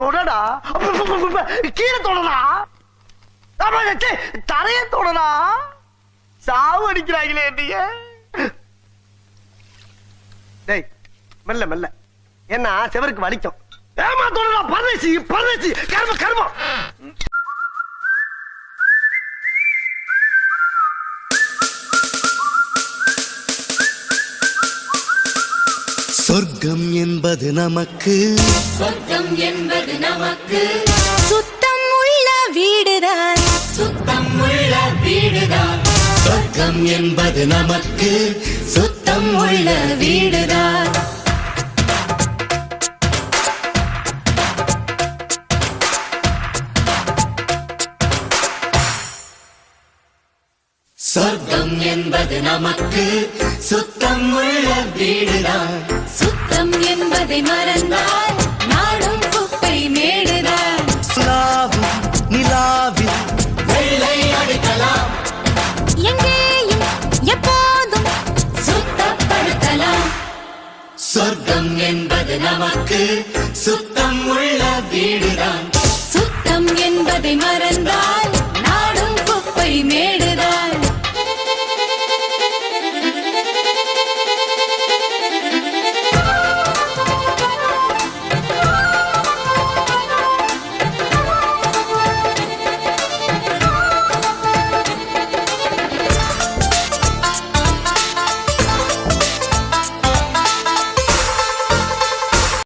தொடடா கீழே தொடடா தரைய தொடடா சாவு அடிக்கிறாங்களே நீங்க. டேய் மெல்ல மெல்ல என்ன செவருக்கு வலிக்கும். ஏமா தொடடா பரதேசி பரதேசி கர்ம கர்மம். சொர்க்கம் என்பது நமக்கு, சொர்க்கம் என்பது நமக்கு சுத்தம் உள்ள வீடுதான், சுத்தம் உள்ள வீடுதான். சொர்க்கம் என்பது நமக்கு, சுத்தம் உள்ள வீடுதான். சொர்க்கம் என்பது நமக்கு, சுத்தம் உள்ள வீடுதான். சுத்தம் என்பதை மறந்தால் நாடும் குப்பை மேடுதான். நிலாவில் வெள்ளை அடிக்கலாம், எங்கேயும் எப்போதும் சுத்தப்படுத்தலாம். சொர்க்கம் என்பது நமக்கு, சுத்தம் உள்ள வீடுதான். சுத்தம் என்பதை மறந்தால் நாடும் குப்பை மேடு.